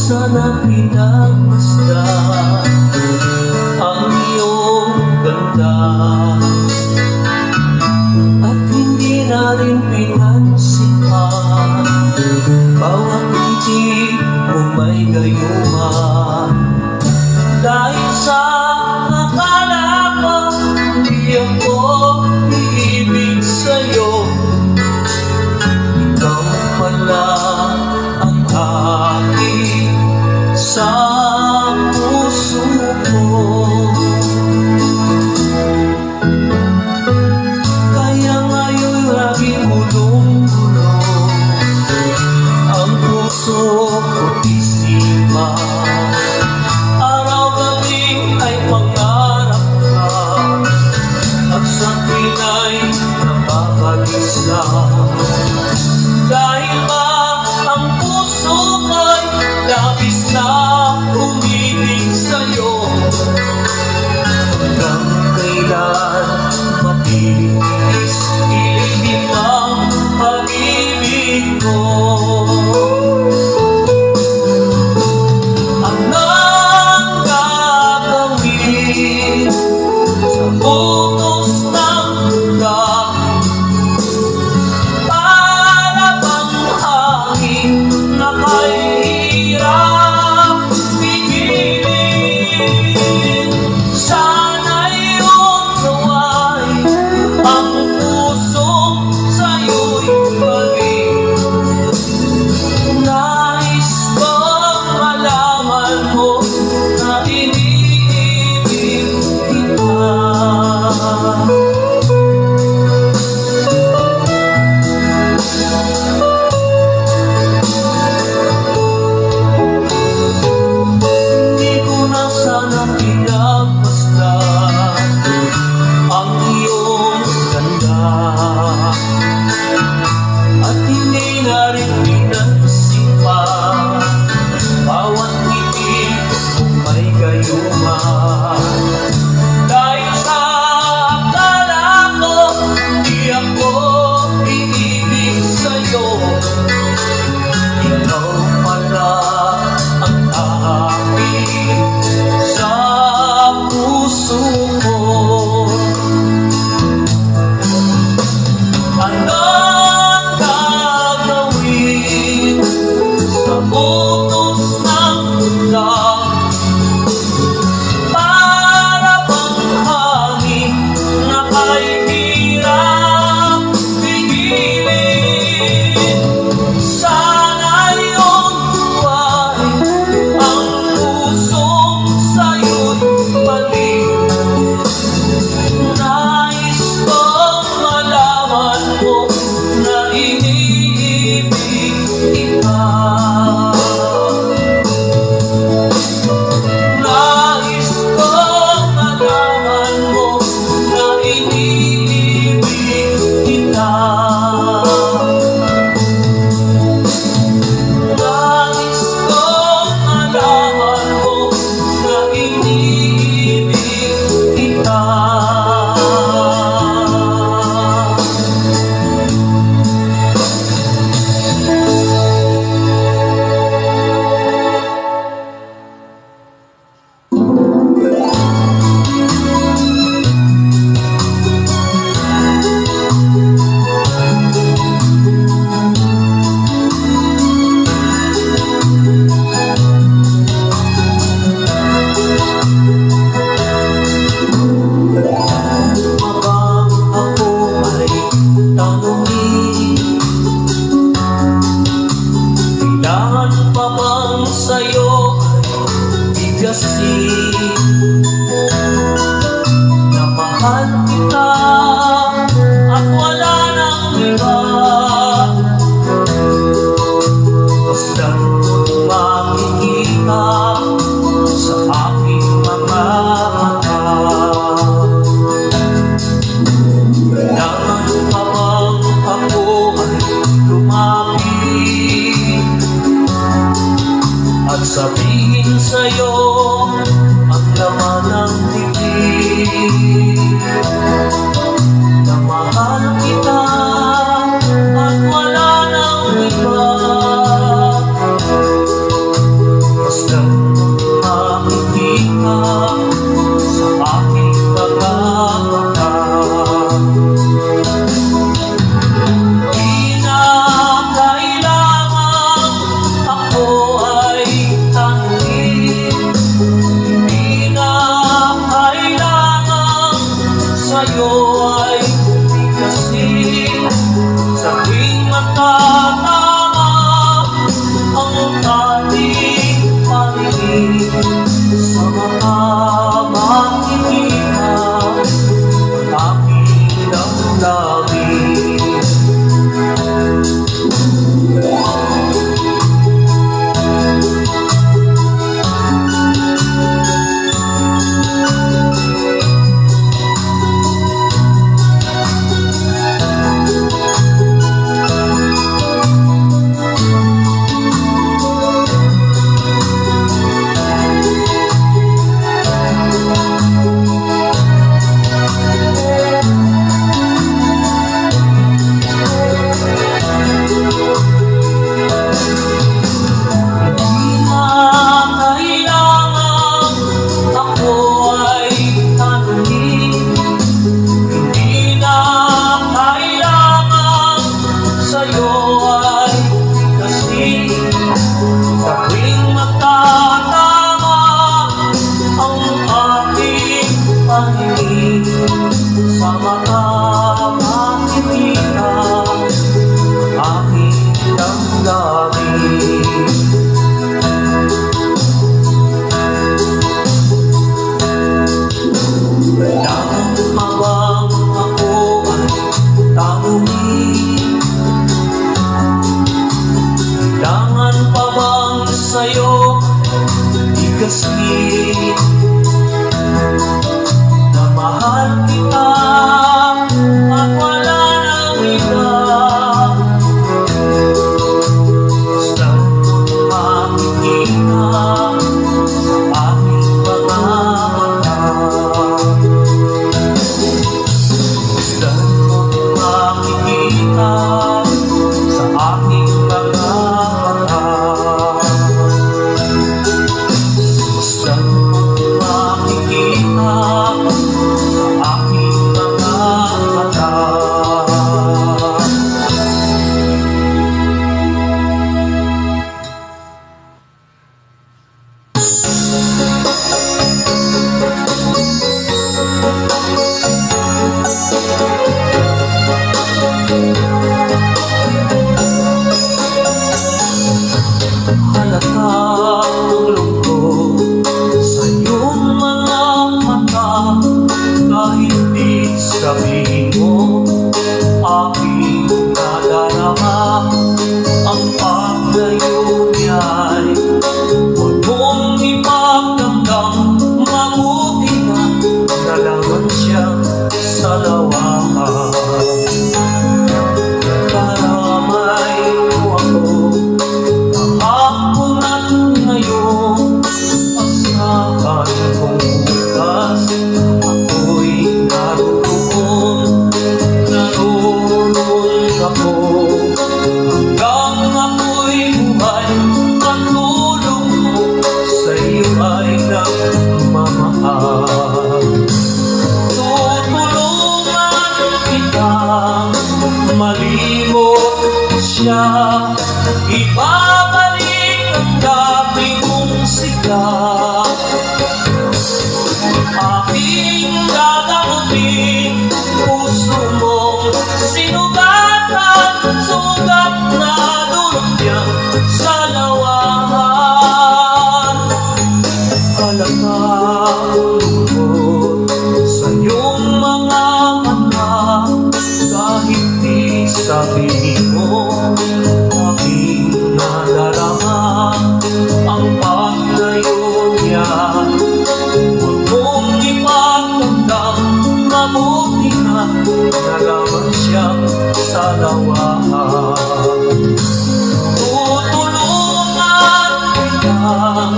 Sana pinagmasdan ang iyong ganda at hindi na rin pinansipan bawat ngiti mo may gayuma. Dahil sa akala ko di ako iibig sa'yo, ikaw pala ang aking sa puso ko. Kaya ngayon laging gulong-gulong ang puso ko isima. Araw-gabi ay pangarap ka at sa tuwin ay napabalisa. Dahil ba ang puso ko'y labis na umibig sa'yo, hanggang kailan matitis iligin ang pag-ibig ko. Anong gagawin sa utos ng mundo para bang hangin na may hirap pigilin? Sana'y unuway ang pusong sa'yo'y balik. Nais kong malaman mo na iniibig kita. Hindi ko na sana pinagmasdan ang iyong ganda at hindi na rin pinagsipan bawat ngiti kung may gayuma. Dahil sa akala ko di ako iibig sa'yo, ikaw pala ang aking sa puso ko. Anong gagawin sa utos ng mundo para bang hangin na kay hirap pigilin? Sana'y unuway ang pusong sa'yo'y balik. Nais kong malaman mo na iniibig kita. Nais kong malaman mo na iniibig kita. Nais kong malaman mo na iniibig kita. Habang ako ay tanungin, kailangan pa bang sa'yo ay bigasin na mahal kita at wala nang iba? Basta ko'y makikita sa aking mga mata. Kailangan pa bang ako ay lumapit at sabihin sa'yo ang laman ng bibig? sa'yo ay kasi sa tuwing matatama ang ating paningin sa mga makikita ang aking damdamin. Sa mga makikita aking damdamin. Kailangan pa bang ako ay tanungin? Kailangan pa bang sa'yo igasin? Mahal kita at wala nang iba, basta makikita sa aking mga mata. Basta makikita sa aking mga mata. Basta makikita halatang lungkot sa iyong mga mata, kahit di sabihin mo aking nadarama. Ang paglayo niya'y huwag mong ipagdamdam, mabuti na naman siya sa lawakan. Malimot siya, ibabalik ang dati mong sigla. Aking gagawin, puso mong sinugatan, sugat na dulot niya sa lawahan. Halatang lungkot sa iyong mga mata, kahit di sabihin mo aking nadarama. Ang paglayo niya, huwag mong ipagdamdam, mabuti na naman siya sa lawahan. Tutulungan kitang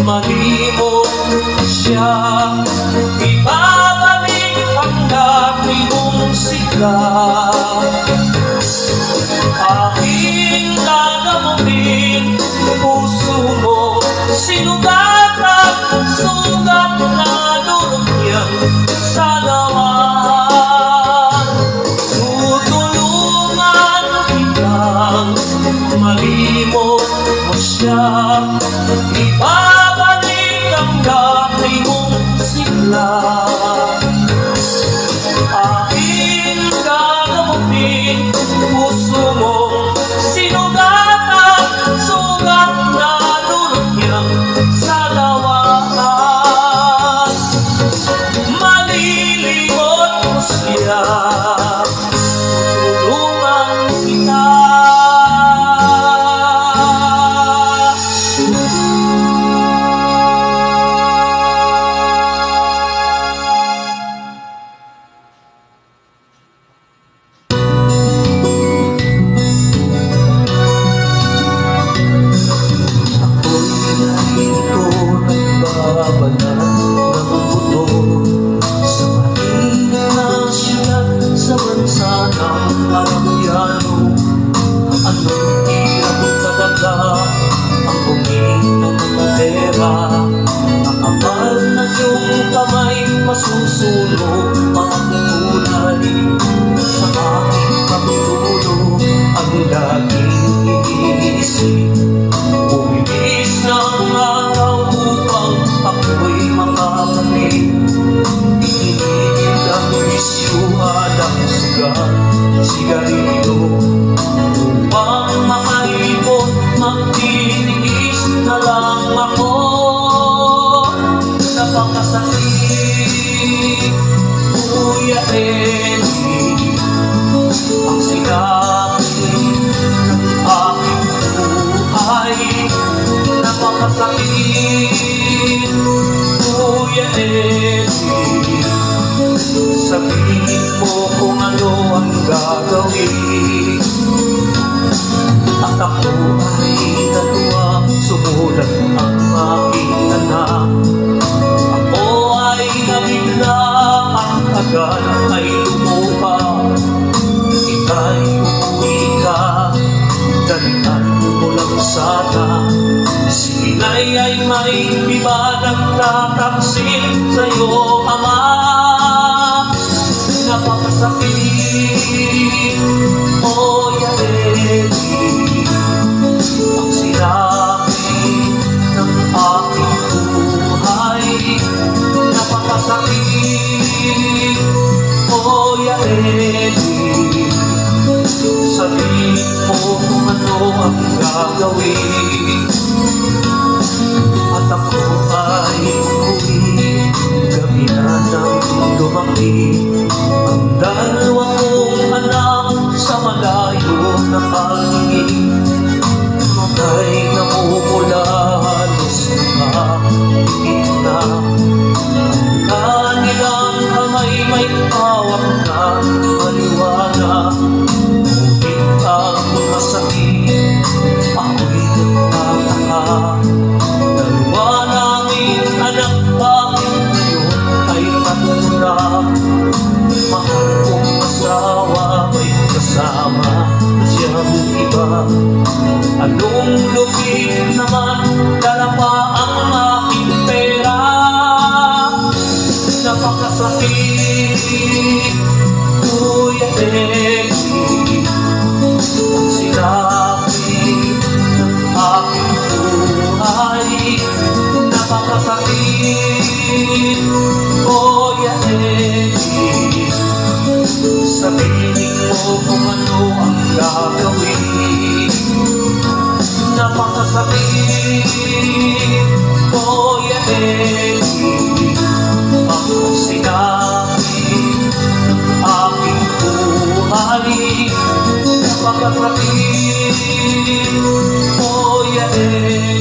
malimot siya, ibabalik ang dati mong sigla. Aking gagawin, puso mo sinugatan, sugat na dulot niya sa lawan. Tutulungan kitang malimot mo siya, ibabalik ang dati mong sigla. pag-alala, tutulungan kita. Babalat ng buto sa mainit na siyudad sa bansa ng Arabiano. Anong hirap talaga ang bumingong pera, nakapal na iyong kamay, masusunog ang kulay. Sa aking pagtulog ang laging iniisip, bumilis ng araw upang ako'y makapatid. Itinigil ang bisyo at ang sugat, sigarilyo, upang makaipon, magtitiis na lang ako. Napakasakit, Kuya Eddie, ang sinabi ng aking buhay. Napakasakit, Kuya Eddie, sabihin mo kung ano ang gagawin. At ako ay natuwa, sumulat ang aking anak. Ako ay nabigla, ang agad ay lumuha. Ika'y umuwi ka, dalihan mo lang sana. Si inay ay may iba nagtataksil sa'yo, ama. Napakasakit, Kuya Eddie, ang sinabi ng aking buhay. Napakasakit, Kuya Eddie, sabihin mo kung ano ang gagawin. At ako ay umuwi, gabi na nang lumaki. Ang dalawa kong anak sa malayo na pagingin, matay namumula, halos nakapigil na. Ang kanilang kamay may hawak na maliwanag, ngunit ang masakit, ako'y nagtataka. Dalawa namin anak, bakit ngayon ay tatlo na? Mahal kong asawa, may kasama na siyang iba. Anong lupit naman, dala pa ang aking pera. Napakasakit, Kuya Eddie, ang sinabi ng aking buhay. Napakasakit, Kuya Eddie, sabihin mo kung ano ang gagawin. Napakasakit, Kuya Eddie, ang sinabi ng aking buhay. Napakasakit, Kuya Eddie,